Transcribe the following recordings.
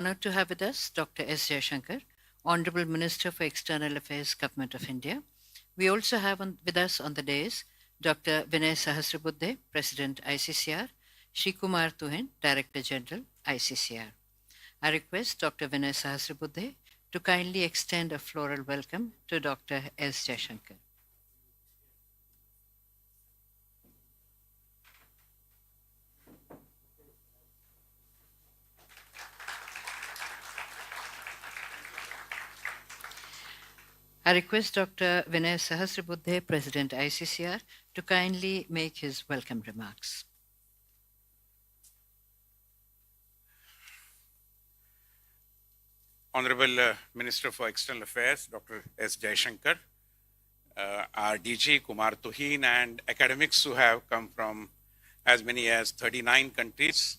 Honored to have with us Dr. S. Jayashankar, Honorable Minister for External Affairs, Government of India. We also have with us on the days Dr. Vinay Sahasrabuddhe, President ICCR, Shri Kumar Tuhin, Director General ICCR. I request Dr. Vinay Sahasrabuddhe to kindly extend a floral welcome to Dr. S. Jayashankar. I request Dr. Vinay Sahasrabuddhe, President ICCR, to kindly make his welcome remarks. Honorable Minister for External Affairs, Dr. S. Jayashankar, our DG Kumar Tuhin, and academics who have come from as many as 39 countries,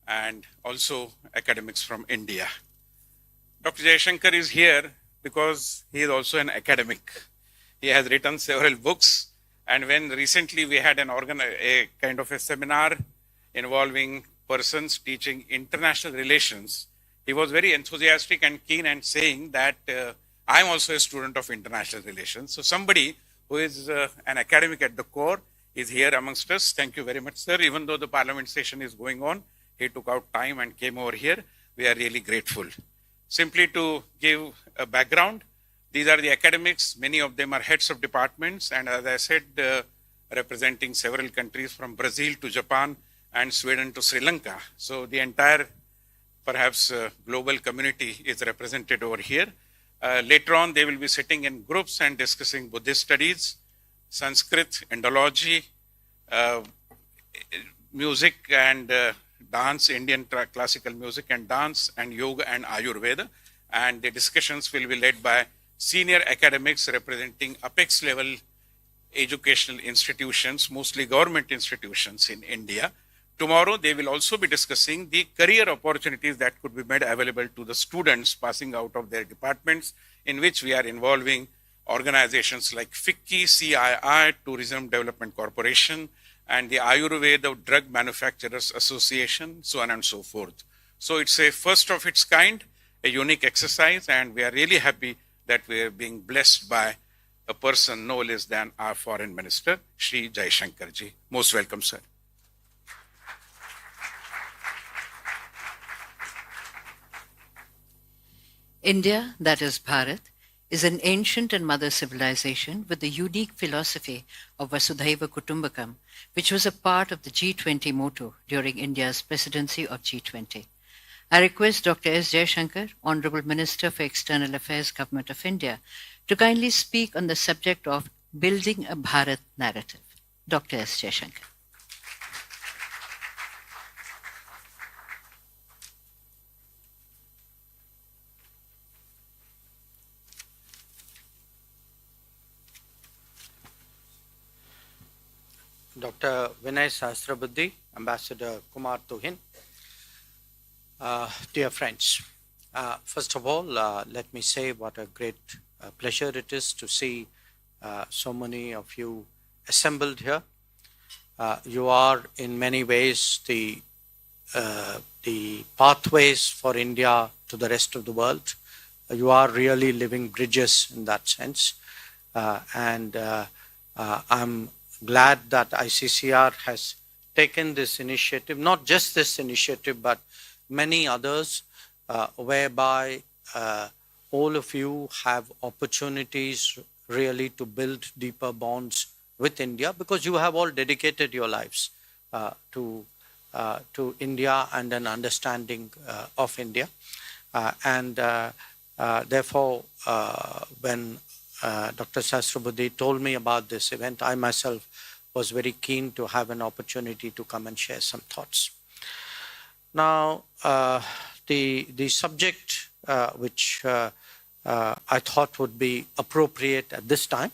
and also academics from India. Dr. Jayashankar is here because he is also an academic. He has written several books, and when recently we had a kind of a seminar involving persons teaching international relations, he was very enthusiastic and keen and saying that I'm also a student of international relations. So somebody who is an academic at the core is here amongst us. Thank you very much, sir. Even though the parliament session is going on, he took out time and came over here. We are really grateful. Simply to give a background, these are the academics. Many of them are heads of departments, and as I said, representing several countries from Brazil to Japan and Sweden to Sri Lanka. So the entire, perhaps, global community is represented over here. Later on, they will be sitting in groups and discussing Buddhist studies, Sanskrit, Indology, music and dance, Indian classical music and dance, and yoga and Ayurveda. And the discussions will be led by senior academics representing apex level educational institutions, mostly government institutions in India. Tomorrow, they will also be discussing the career opportunities that could be made available to the students passing out of their departments, in which we are involving organizations like FICCI, CII, Tourism Development Corporation, and the Ayurveda Drug Manufacturers Association, so on and so forth. So it's a first of its kind, a unique exercise, and we are really happy that we are being blessed by a person no less than our Foreign Minister, Shri Jayashankar ji. Most welcome, sir. India, that is Bharat, is an ancient and mother civilization with the unique philosophy of Vasudhaiva Kutumbakam, which was a part of the G20 motto during India's presidency of G20. I request Dr. S. Jayashankar, Honorable Minister for External Affairs, Government of India, to kindly speak on the subject of building a Bharat narrative. Dr. S. Jayashankar. Dr. Vinay Sahasrabuddhe, Ambassador Kumar Tuhin, dear friends, first of all, let me say what a great pleasure it is to see so many of you assembled here. You are in many ways the pathways for India to the rest of the world. You are really living bridges in that sense. And I'm glad that ICCR has taken this initiative, not just this initiative, but many others, whereby all of you have opportunities really to build deeper bonds with India, because you have all dedicated your lives to India and an understanding of India. Therefore, when Dr. Sahasrabuddhe told me about this event, I myself was very keen to have an opportunity to come and share some thoughts. Now, the subject which I thought would be appropriate at this time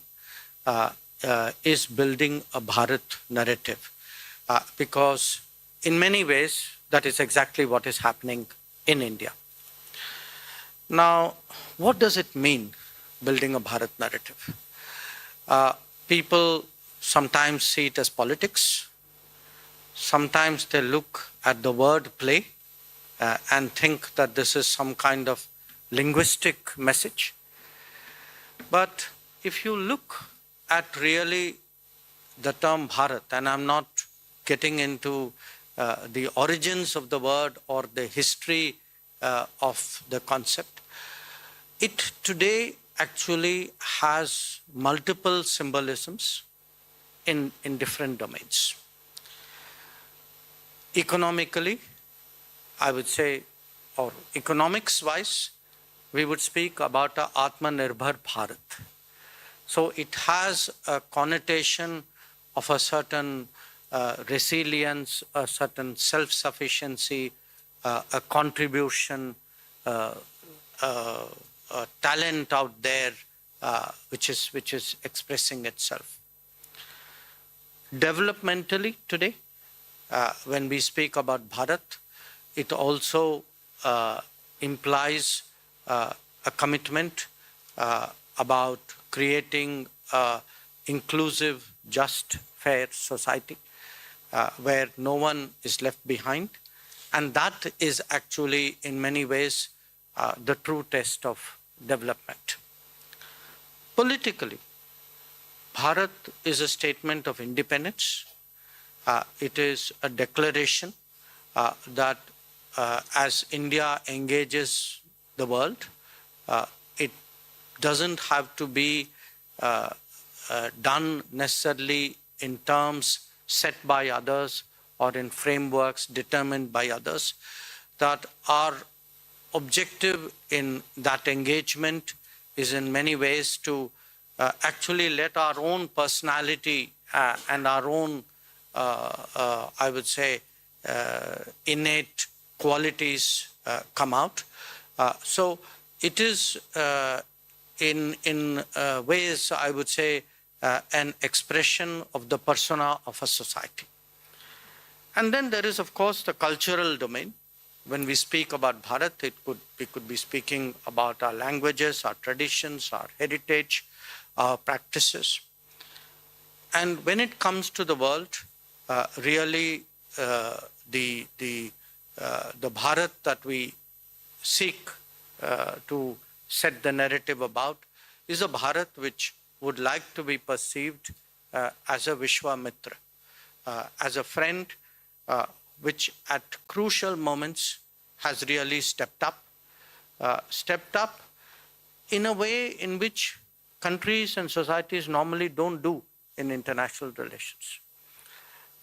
is building a Bharat narrative, because in many ways that is exactly what is happening in India. Now, what does it mean, building a Bharat narrative? People sometimes see it as politics. Sometimes they look at the word play and think that this is some kind of linguistic message. But if you look at really the term Bharat, and I'm not getting into the origins of the word or the history of the concept, it today actually has multiple symbolisms in different domains. Economically, I would say, or economics-wise, we would speak about a Atmanirbhar Bharat. So it has a connotation of a certain resilience, a certain self-sufficiency, a contribution, a talent out there, which is expressing itself. Developmentally today, when we speak about Bharat, it also implies a commitment about creating an inclusive, just, fair society where no one is left behind. And that is actually, in many ways, the true test of development. Politically, Bharat is a statement of independence. It is a declaration that as India engages the world, it doesn't have to be done necessarily in terms set by others or in frameworks determined by others. That our objective in that engagement is in many ways to actually let our own personality and our own, I would say, innate qualities come out. So it is in ways, I would say, an expression of the persona of a society. And then there is, of course, the cultural domain. When we speak about Bharat, we could be speaking about our languages, our traditions, our heritage, our practices. And when it comes to the world, really the Bharat that we seek to set the narrative about is a Bharat which would like to be perceived as a Vishwamitra, as a friend which at crucial moments has really stepped up in a way in which countries and societies normally don't do in international relations.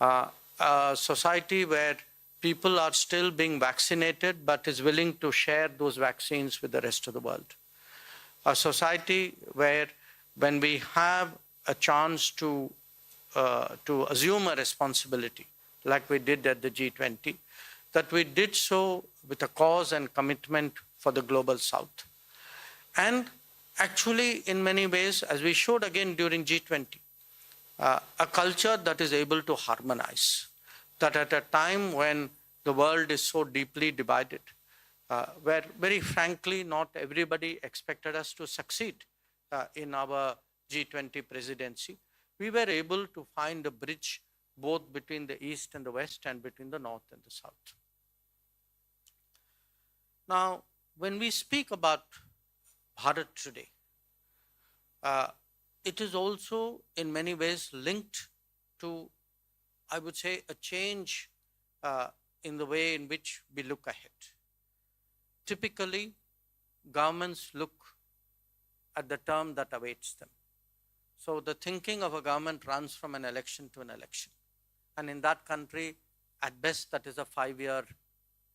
A society where people are still being vaccinated but is willing to share those vaccines with the rest of the world. A society where when we have a chance to assume a responsibility, like we did at the G20, that we did so with a cause and commitment for the global South. And actually, in many ways, as we showed again during G20, a culture that is able to harmonize, that at a time when the world is so deeply divided, where very frankly, not everybody expected us to succeed in our G20 presidency, we were able to find a bridge both between the East and the West and between the North and the South. Now, when we speak about Bharat today, it is also in many ways linked to, I would say, a change in the way in which we look ahead. Typically, governments look at the term that awaits them. So the thinking of a government runs from an election to an election. And in that country, at best, that is a 5-year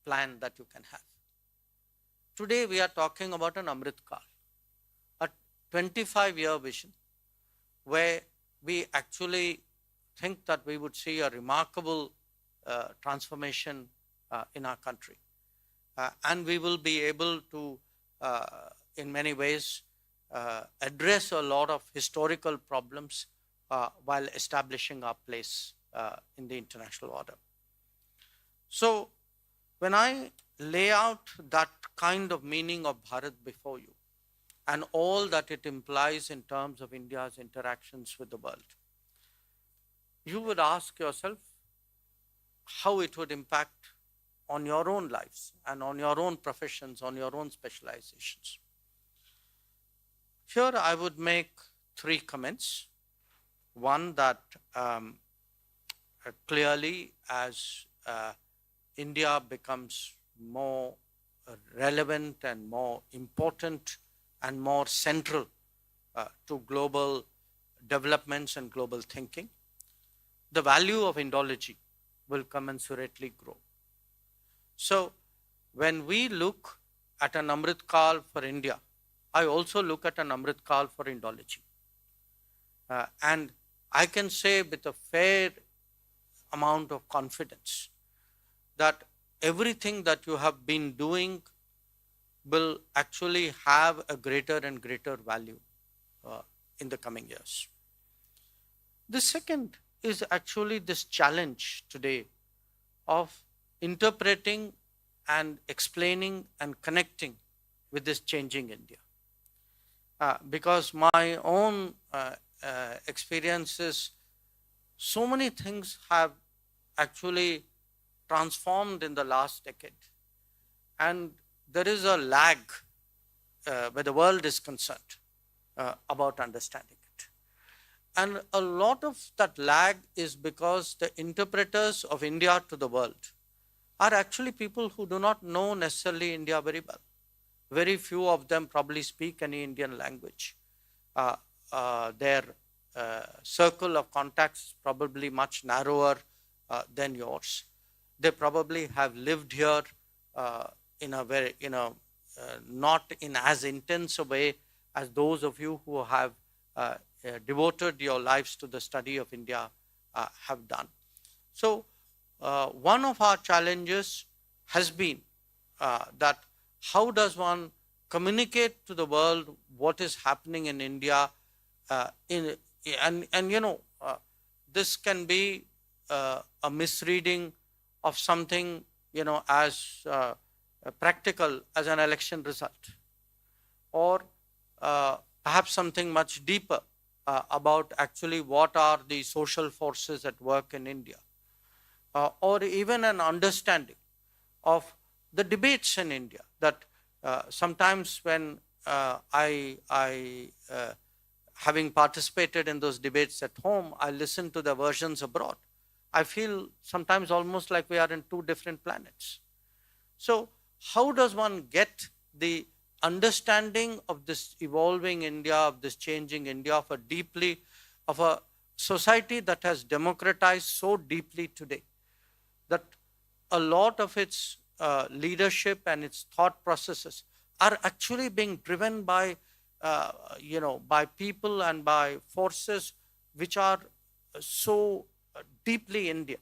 plan that you can have. Today, we are talking about an Amrit Kaal, a 25-year vision, where we actually think that we would see a remarkable transformation in our country. And we will be able to, in many ways, address a lot of historical problems while establishing our place in the international order. So when I lay out that kind of meaning of Bharat before you and all that it implies in terms of India's interactions with the world, you would ask yourself how it would impact on your own lives and on your own professions, on your own specializations. Here I would make three comments. One, that clearly as India becomes more relevant and more important and more central to global developments and global thinking, the value of Indology will commensurately grow. So when we look at an Amrit Kal for India, I also look at an Amrit Kal for Indology. And I can say with a fair amount of confidence that everything that you have been doing will actually have a greater and greater value in the coming years. The second is actually this challenge today of interpreting and explaining and connecting with this changing India. Because my own experiences, so many things have actually transformed in the last decade. And there is a lag where the world is concerned about understanding it. And a lot of that lag is because the interpreters of India to the world are actually people who do not know necessarily India very well. Very few of them probably speak any Indian language. Their circle of contacts is probably much narrower than yours. They probably have lived here in a very, not in as intense a way as those of you who have devoted your lives to the study of India have done. So one of our challenges has been that how does one communicate to the world what is happening in India, this can be a misreading of something as practical as an election result, or perhaps something much deeper about actually what are the social forces at work in India, or even an understanding of the debates in India. That sometimes when having participated in those debates at home, I listen to the versions abroad. I feel sometimes almost like we are in two different planets. So how does one get the understanding of this evolving India, of this changing India, of a society that has democratized so deeply today, that a lot of its leadership and its thought processes are actually being driven by people and by forces which are so deeply Indian,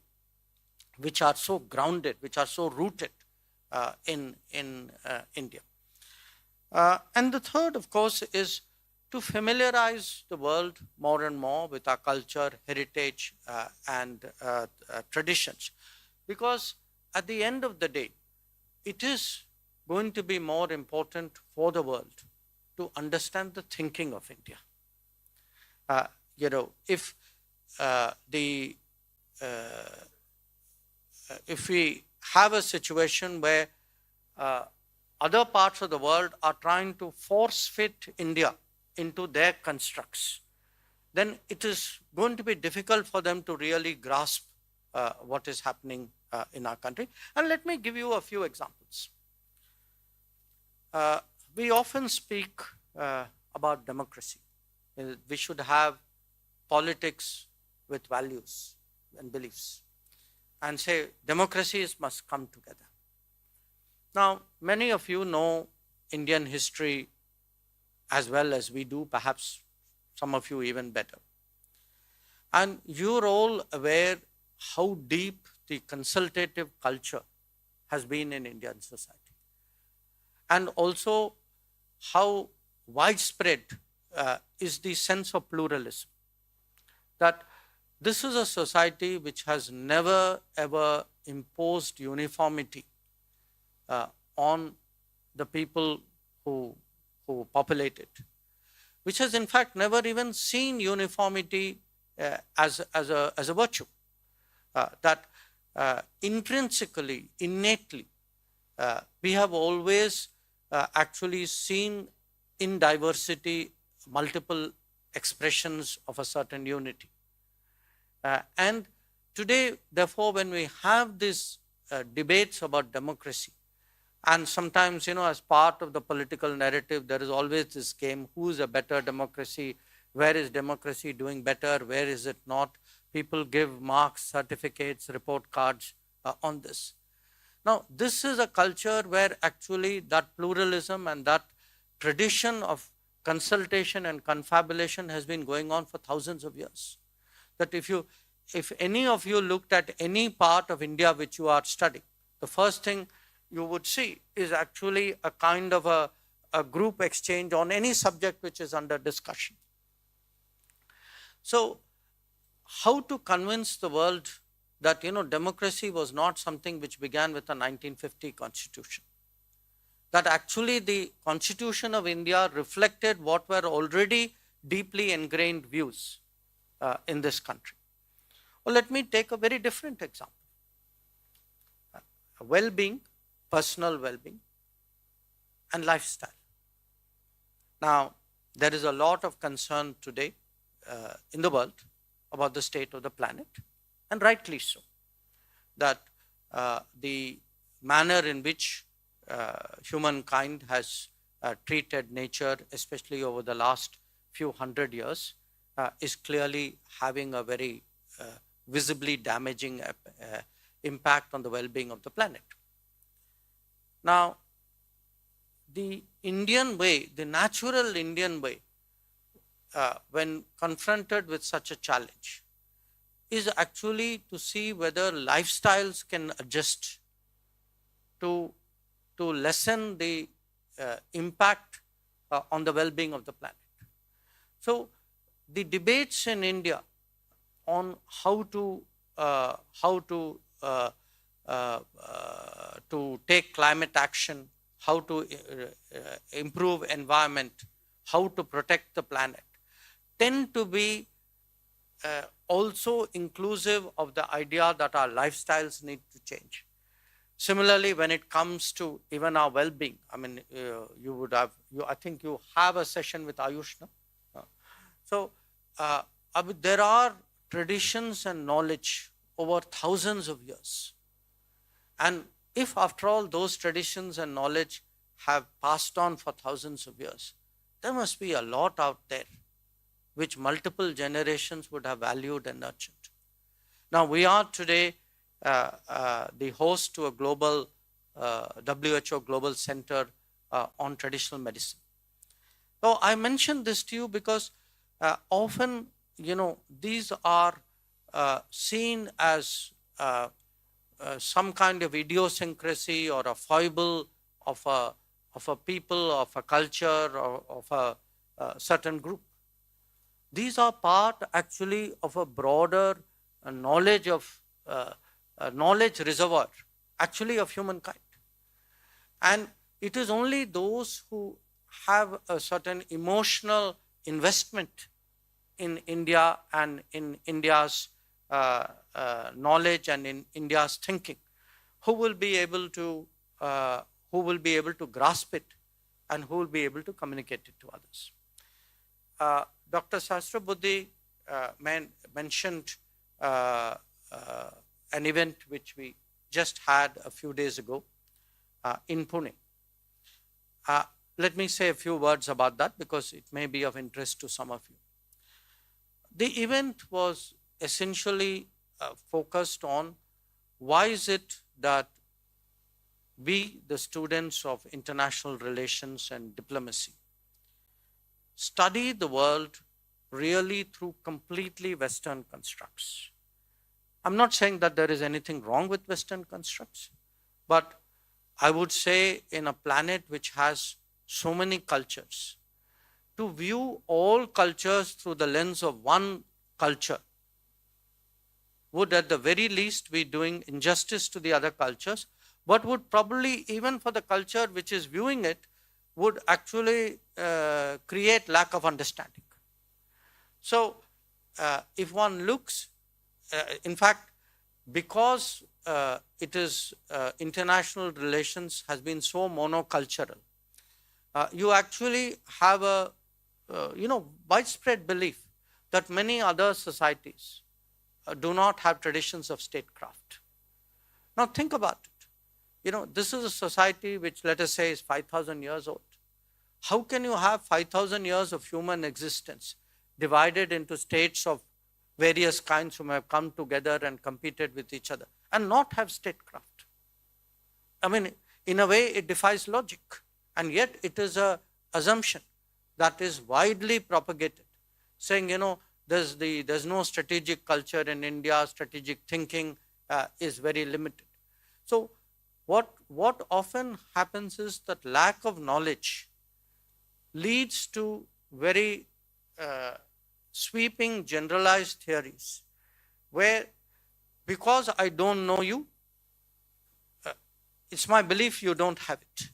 which are so grounded, which are so rooted in India. And the third, of course, is to familiarize the world more and more with our culture, heritage, and traditions. Because at the end of the day, it is going to be more important for the world to understand the thinking of India. If we have a situation where other parts of the world are trying to force fit India into their constructs, then it is going to be difficult for them to really grasp what is happening in our country. And let me give you a few examples. We often speak about democracy. We should have politics with values and beliefs, and say democracies must come together. Now, many of you know Indian history as well as we do, perhaps some of you even better. And you're all aware how deep the consultative culture has been in Indian society. And also how widespread is the sense of pluralism. That this is a society which has never ever imposed uniformity on the people who populate it, which has in fact never even seen uniformity as a virtue. That intrinsically, innately, we have always actually seen in diversity multiple expressions of a certain unity. And today, therefore, when we have these debates about democracy, and sometimes, as part of the political narrative, there is always this game, who is a better democracy, where is democracy doing better, where is it not? People give marks, certificates, report cards on this. Now, this is a culture where actually that pluralism and that tradition of consultation and confabulation has been going on for thousands of years. That if any of you looked at any part of India which you are studying, the first thing you would see is actually a kind of a group exchange on any subject which is under discussion. So, how to convince the world that democracy was not something which began with the 1950 constitution? That actually the Constitution of India reflected what were already deeply ingrained views in this country. Well, let me take a very different example. Well-being, personal well-being, and lifestyle. Now, there is a lot of concern today in the world about the state of the planet, and rightly so, that the manner in which humankind has treated nature, especially over the last few hundred years, is clearly having a very visibly damaging impact on the well-being of the planet. Now, the Indian way, the natural Indian way, when confronted with such a challenge, is actually to see whether lifestyles can adjust to lessen the impact on the well-being of the planet. So, the debates in India on how to take climate action, how to improve environment, how to protect the planet, tend to be also inclusive of the idea that our lifestyles need to change. Similarly, when it comes to even our well-being, I mean, I think you have a session with Ayush, no? So, there are traditions and knowledge over thousands of years. And if after all those traditions and knowledge have passed on for thousands of years, there must be a lot out there which multiple generations would have valued and nurtured. Now, we are today the host to a global WHO Global Center on Traditional Medicine. So, I mentioned this to you because often, these are seen as some kind of idiosyncrasy or a foible of a people, of a culture, or of a certain group. These are part actually of a broader knowledge reservoir, actually of humankind. And it is only those who have a certain emotional investment in India and in India's knowledge and in India's thinking, who will be able to grasp it and who will be able to communicate it to others. Dr. Sahasrabuddhe mentioned an event which we just had a few days ago in Pune. Let me say a few words about that because it may be of interest to some of you. The event was essentially focused on why is it that we, the students of international relations and diplomacy, study the world really through completely Western constructs. I'm not saying that there is anything wrong with Western constructs, but I would say in a planet which has so many cultures, to view all cultures through the lens of one culture would at the very least be doing injustice to the other cultures, but would probably, even for the culture which is viewing it, would actually create lack of understanding. So, if one looks, in fact, because international relations has been so monocultural, you actually have a widespread belief that many other societies do not have traditions of statecraft. Now think about it. This is a society which, let us say, is 5,000 years old. How can you have 5,000 years of human existence divided into states of various kinds who have come together and competed with each other and not have statecraft? I mean, in a way, it defies logic. And yet it is an assumption that is widely propagated, saying, there's no strategic culture in India, strategic thinking is very limited. So what often happens is that lack of knowledge leads to very sweeping generalized theories where, because I don't know you, it's my belief you don't have it.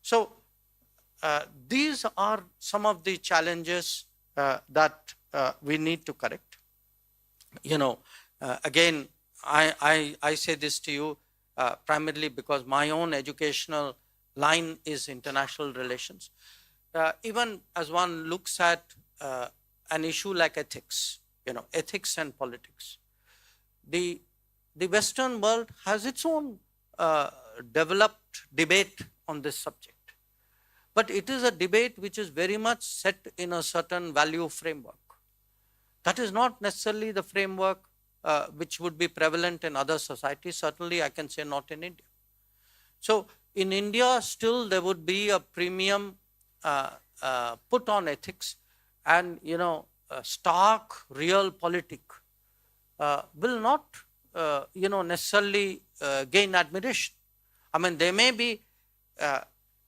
So these are some of the challenges that we need to correct. Again, I say this to you primarily because my own educational line is international relations. Even as one looks at an issue like ethics, ethics and politics, the Western world has its own developed debate on this subject. But it is a debate which is very much set in a certain value framework. That is not necessarily the framework which would be prevalent in other societies. Certainly, I can say not in India. So, in India, still there would be a premium put on ethics, and stark real politic will not necessarily gain admiration. I mean, there may be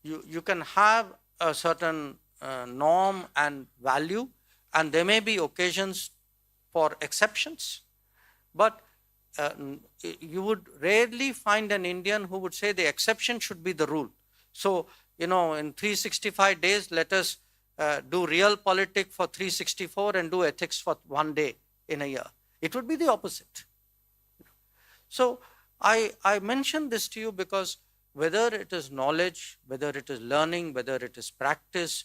you can have a certain norm and value, and there may be occasions for exceptions, but you would rarely find an Indian who would say the exception should be the rule. So, in 365 days, let us do real politics for 364 and do ethics for 1 day in a year. It would be the opposite. So, I mention this to you because whether it is knowledge, whether it is learning, whether it is practice,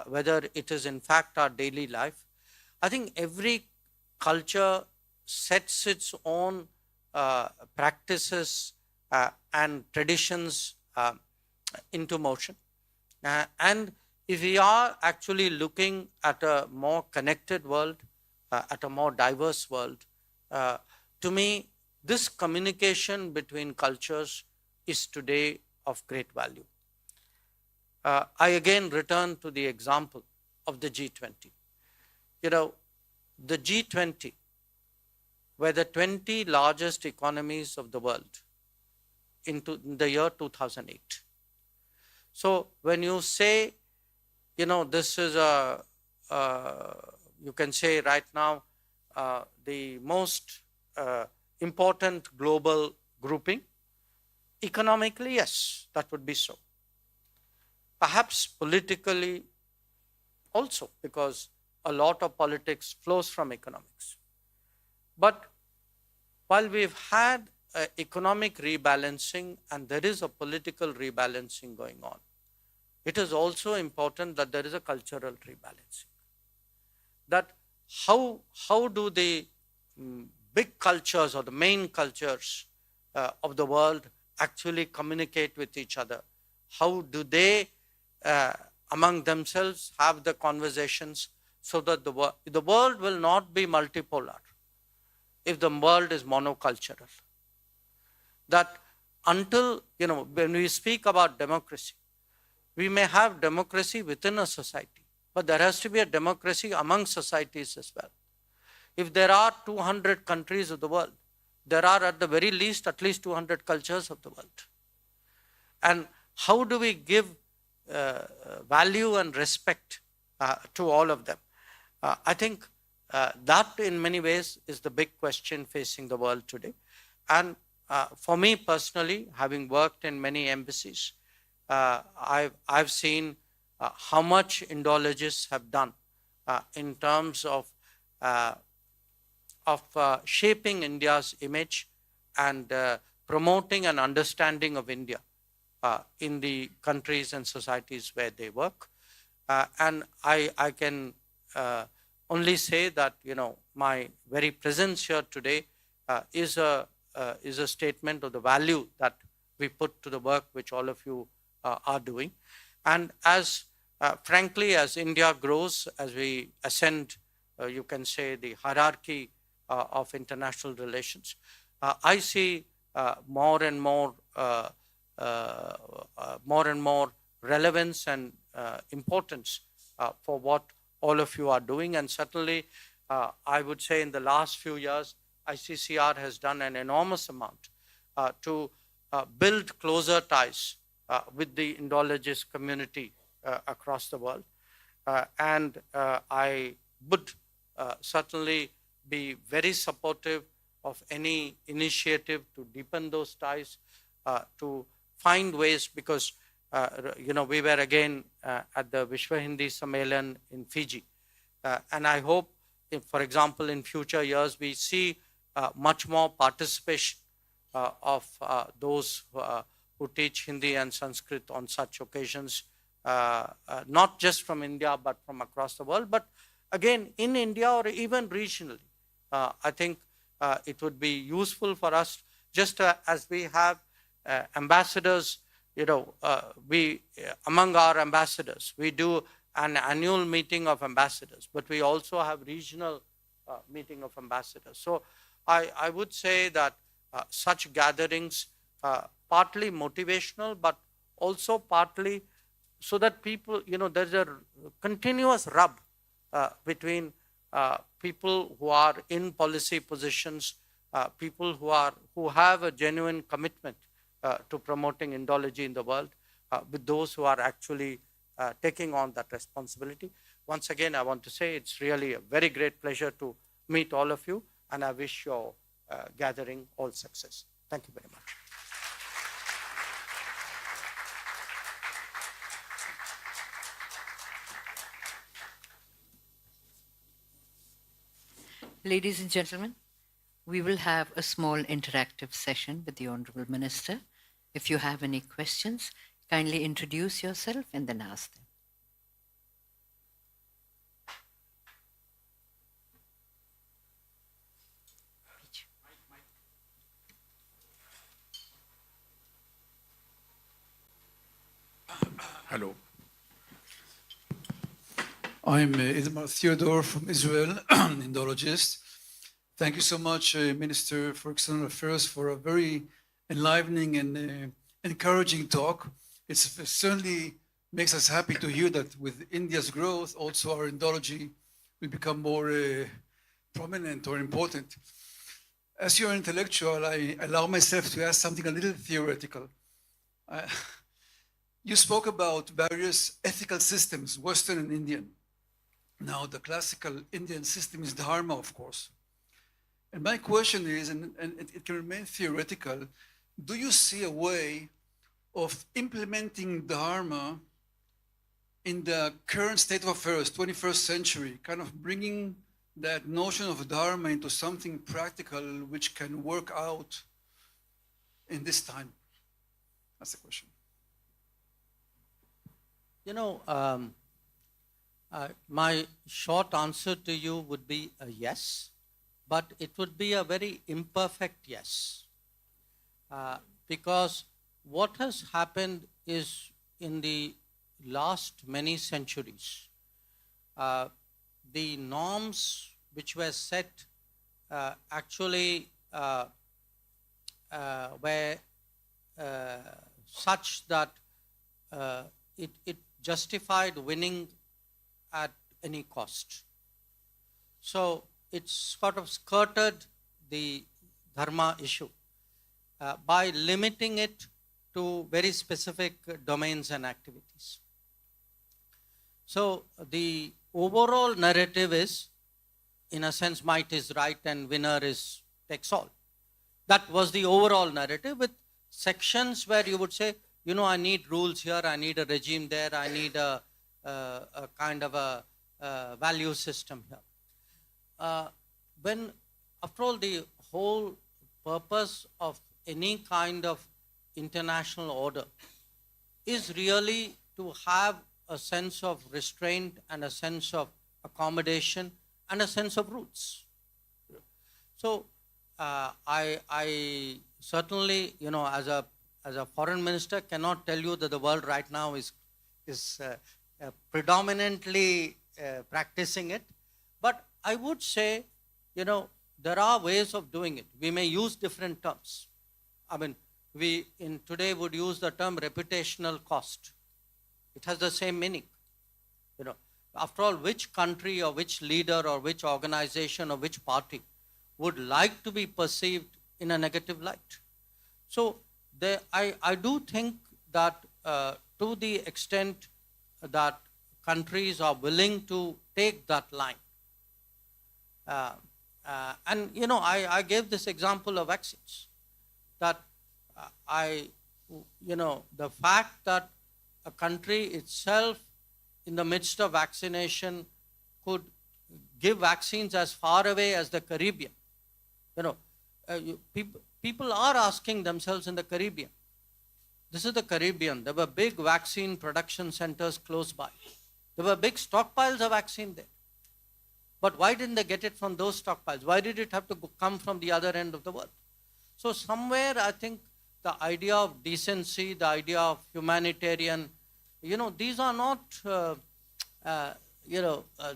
whether it is in fact our daily life, I think every culture sets its own practices and traditions into motion. And if we are actually looking at a more connected world, at a more diverse world, to me, this communication between cultures is today of great value. I again return to the example of the G20. The G20 were the 20 largest economies of the world in the year 2008. So when you say, this is you can say right now, the most important global grouping, economically, yes, that would be so. Perhaps politically also, because a lot of politics flows from economics. But while we've had economic rebalancing and there is a political rebalancing going on, it is also important that there is a cultural rebalancing. That how do the big cultures or the main cultures of the world actually communicate with each other? How do they among themselves have the conversations so that the world will not be multipolar if the world is monocultural? That until, when we speak about democracy, we may have democracy within a society, but there has to be a democracy among societies as well. If there are 200 countries of the world, there are at the very least at least 200 cultures of the world. And how do we give value and respect to all of them? I think that in many ways is the big question facing the world today. And for me personally, having worked in many embassies, I've seen how much Indologists have done in terms of shaping India's image and promoting an understanding of India in the countries and societies where they work. And I can only say that, my very presence here today is a statement of the value that we put to the work which all of you are doing. And as frankly, as India grows, as we ascend, you can say, the hierarchy of international relations, I see more and more relevance and importance for what all of you are doing. And certainly, I would say in the last few years, ICCR has done an enormous amount to build closer ties with the Indologist community across the world. And I would certainly be very supportive of any initiative to deepen those ties, to find ways, because we were again at the Vishwa Hindi Sammelan in Fiji. And I hope, if, for example, in future years, we see much more participation of those who teach Hindi and Sanskrit on such occasions, not just from India, but from across the world. But again, in India or even regionally, I think it would be useful for us, just as we have ambassadors, we among our ambassadors, we do an annual meeting of ambassadors, but we also have regional meeting of ambassadors. So I would say that such gatherings, partly motivational, but also partly so that people, there's a continuous rub between people who are in policy positions, people who have a genuine commitment to promoting Indology in the world, with those who are actually taking on that responsibility. Once again, I want to say it's really a very great pleasure to meet all of you, and I wish your gathering all success. Thank you very much. Ladies and gentlemen, we will have a small interactive session with the Honorable Minister. If you have any questions, kindly introduce yourself and then ask them. Hello. I'm Idmar Theodore from Israel, Indologist. Thank you so much, Minister for External Affairs, for a very enlivening and encouraging talk. It certainly makes us happy to hear that with India's growth, also our Indology will become more prominent or important. As you're an intellectual, I allow myself to ask something a little theoretical. You spoke about various ethical systems, Western and Indian. Now, the classical Indian system is Dharma, of course. And my question is, and it can remain theoretical, do you see a way of implementing Dharma in the current state of affairs, 21st century, kind of bringing that notion of Dharma into something practical which can work out in this time? That's the question. My short answer to you would be a yes, but it would be a very imperfect yes. Because what has happened is, in the last many centuries, the norms which were set actually were such that it justified winning at any cost. So it's sort of skirted the Dharma issue by limiting it to very specific domains and activities. So the overall narrative is, in a sense, might is right and winner takes all. That was the overall narrative, with sections where you would say, I need rules here, I need a regime there, I need a kind of a value system here. When, after all, the whole purpose of any kind of international order is really to have a sense of restraint and a sense of accommodation and a sense of roots. So I certainly, as a foreign minister, cannot tell you that the world right now is predominantly practicing it. But I would say, there are ways of doing it. We may use different terms. I mean, we in today would use the term reputational cost. It has the same meaning. After all, which country or which leader or which organization or which party would like to be perceived in a negative light? So I do think that to the extent that countries are willing to take that line, and I gave this example of vaccines, that the fact that a country itself in the midst of vaccination could give vaccines as far away as the Caribbean. People are asking themselves in the Caribbean. This is the Caribbean. There were big vaccine production centers close by. There were big stockpiles of vaccine there. But why didn't they get it from those stockpiles? Why did it have to come from the other end of the world? So somewhere I think the idea of decency, the idea of humanitarian, these are not,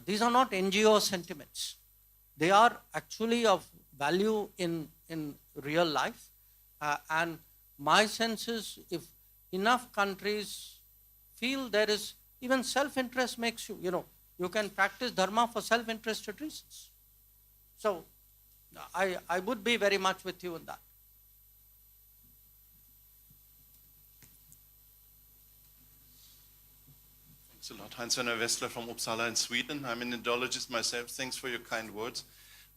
these are not NGO sentiments. They are actually of value in real life. And my sense is, if enough countries feel there is, even self-interest makes you, you can practice dharma for self-interested reasons. So I would be very much with you in that. Thanks a lot. Hans-Werner Wessler from Uppsala in Sweden. I'm an Indologist myself. Thanks for your kind words.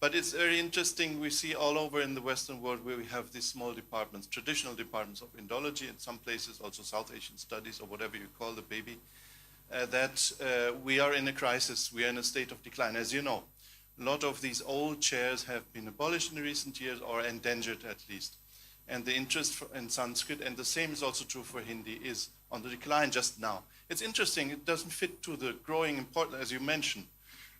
But it's very interesting. We see all over in the Western world where we have these small departments, traditional departments of Indology, in some places also South Asian studies or whatever you call the baby, that we are in a crisis. We are in a state of decline. As you know, a lot of these old chairs have been abolished in recent years or endangered at least. And the interest in Sanskrit, and the same is also true for Hindi, is on the decline just now. It's interesting, it doesn't fit to the growing importance, as you mentioned,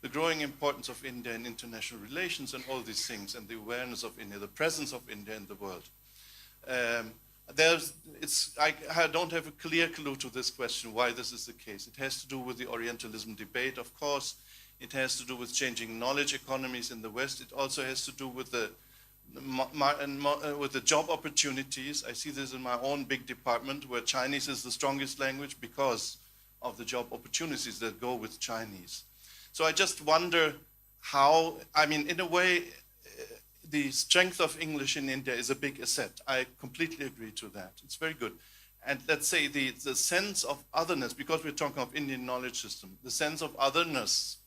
the growing importance of India in international relations and all these things, and the awareness of India, the presence of India in the world. I don't have a clear clue to this question, why this is the case. It has to do with the Orientalism debate, of course. It has to do with changing knowledge economies in the West. It also has to do with the job opportunities. I see this in my own big department where Chinese is the strongest language because of the job opportunities that go with Chinese. So I just wonder how, in a way, the strength of English in India is a big asset. I completely agree to that. It's very good. And let's say the sense of otherness, because we're talking of Indian knowledge system, the sense of otherness,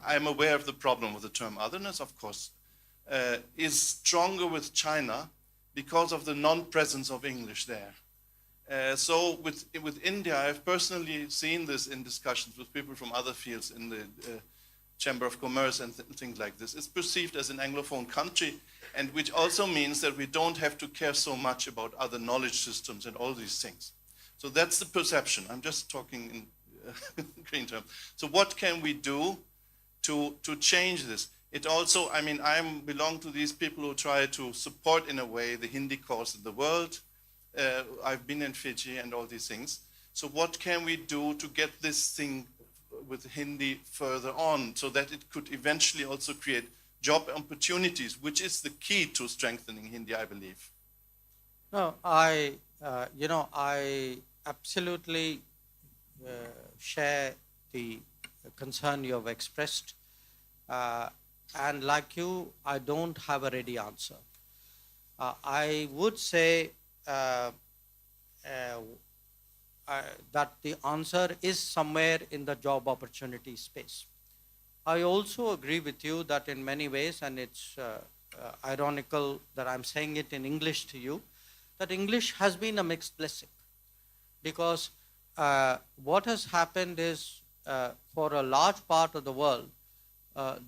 I'm aware of the problem with the term otherness, of course, is stronger with China because of the non-presence of English there. So with India, I've personally seen this in discussions with people from other fields in the Chamber of Commerce and things like this. It's perceived as an Anglophone country, and which also means that we don't have to care so much about other knowledge systems and all these things. So that's the perception. I'm just talking in green terms. So what can we do to change this? It also, I belong to these people who try to support in a way the Hindi cause in the world. I've been in Fiji and all these things. So what can we do to get this thing with Hindi further on so that it could eventually also create job opportunities, which is the key to strengthening Hindi, I believe? No, I absolutely share the concern you have expressed. And like you, I don't have a ready answer. I would say that the answer is somewhere in the job opportunity space. I also agree with you that in many ways, and it's ironical that I'm saying it in English to you, that English has been a mixed blessing. Because what has happened is, for a large part of the world,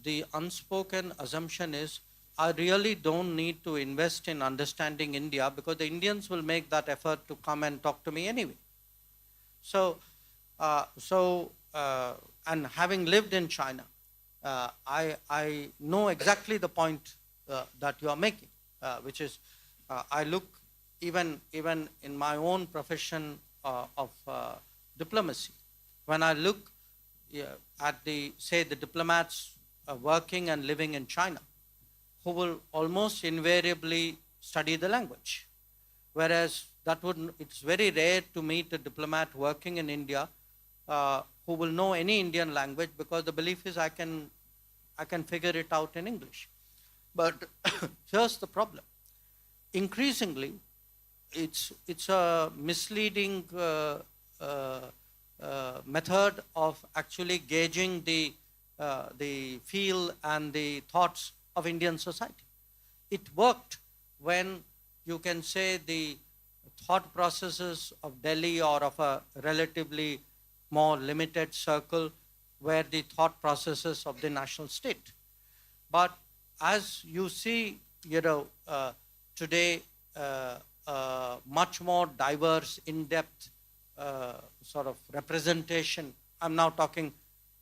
the unspoken assumption is I really don't need to invest in understanding India because the Indians will make that effort to come and talk to me anyway. So, and having lived in China, I know exactly the point that you are making, which is I look even in my own profession of diplomacy, when I look at the diplomats working and living in China, who will almost invariably study the language, whereas it's very rare to meet a diplomat working in India who will know any Indian language, because the belief is I can figure it out in English. But here's the problem. Increasingly, it's a misleading method of actually gauging the feel and the thoughts of Indian society. It worked when you can say the thought processes of Delhi or of a relatively more limited circle were the thought processes of the national state. But as you see, today, much more diverse, in-depth sort of representation, I'm now talking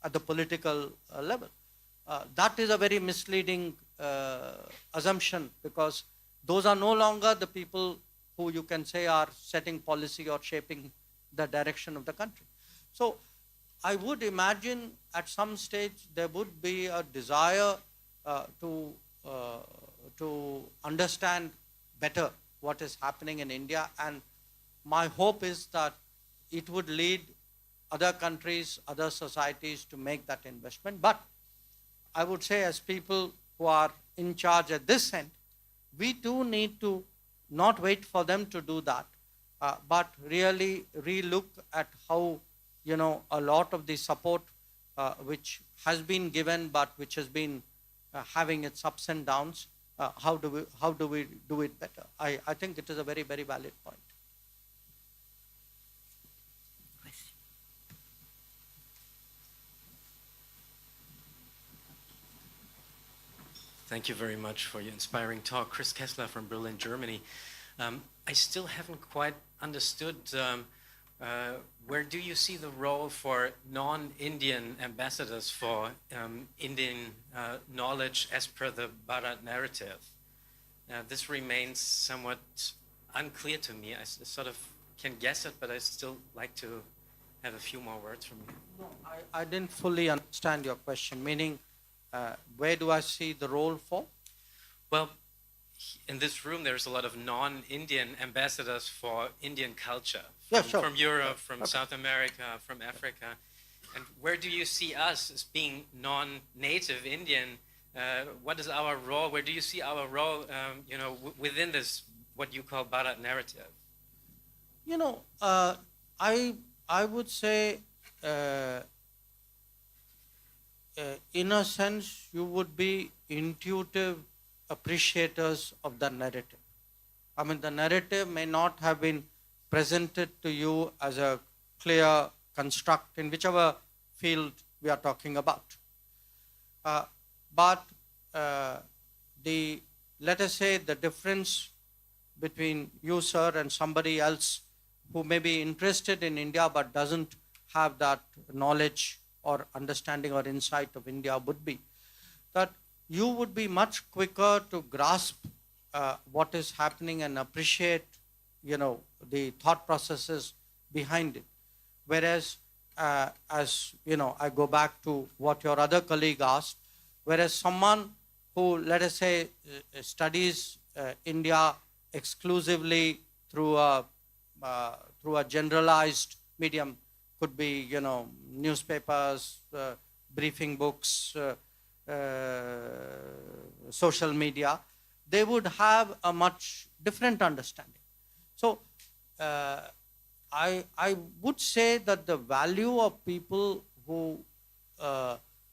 at the political level. That is a very misleading assumption, because those are no longer the people who you can say are setting policy or shaping the direction of the country. So I would imagine at some stage there would be a desire to understand better what is happening in India, and my hope is that it would lead other countries, other societies to make that investment. But I would say, as people who are in charge at this end, we do need to not wait for them to do that, but really relook at how, a lot of the support which has been given but which has been having its ups and downs, how do we do it better? I think it is a very, very valid point. Thank you very much for your inspiring talk. Chris Kessler from Berlin, Germany. I still haven't quite understood where do you see the role for non-Indian ambassadors for Indian knowledge as per the Bharat narrative? This remains somewhat unclear to me. I sort of can guess it, but I still like to have a few more words from you. No, I didn't fully understand your question, meaning where do I see the role for? Well, in this room, there's a lot of non-Indian ambassadors for Indian culture. From Europe, from South America, from Africa. And where do you see us as being non-native Indian? What is our role? Where do you see our role, within this, what you call Bharat narrative? I would say, in a sense, you would be intuitive appreciators of the narrative. I mean, the narrative may not have been presented to you as a clear construct in whichever field we are talking about. But let us say the difference between you, sir, and somebody else who may be interested in India but doesn't have that knowledge or understanding or insight of India would be that you would be much quicker to grasp what is happening and appreciate, the thought processes behind it. Whereas, as I go back to what your other colleague asked, whereas someone who, let us say, studies India exclusively through a generalized medium, could be, newspapers, briefing books, social media, they would have a much different understanding. So I would say that the value of people who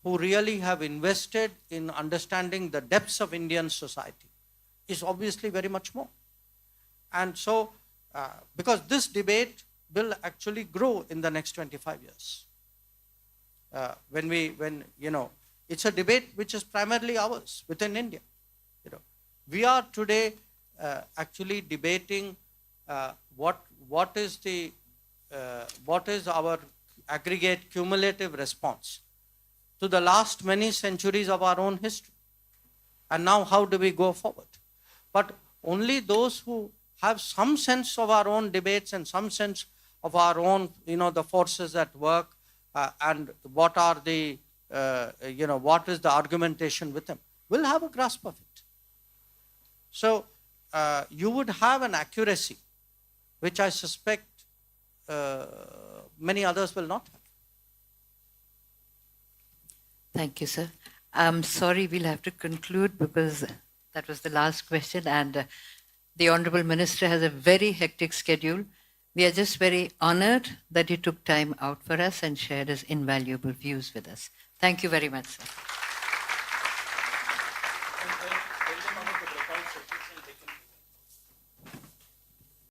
really have invested in understanding the depths of Indian society is obviously very much more. And so, because this debate will actually grow in the next 25 years. It's a debate which is primarily ours within India. We are today actually debating what is our aggregate cumulative response to the last many centuries of our own history. And now how do we go forward? But only those who have some sense of our own debates and some sense of our own, the forces at work and what are the, what is the argumentation with them, will have a grasp of it. So you would have an accuracy which I suspect many others will not have. Thank you, sir. I'm sorry we'll have to conclude because that was the last question, and the Honorable Minister has a very hectic schedule. We are just very honored that he took time out for us and shared his invaluable views with us. Thank you very much, sir.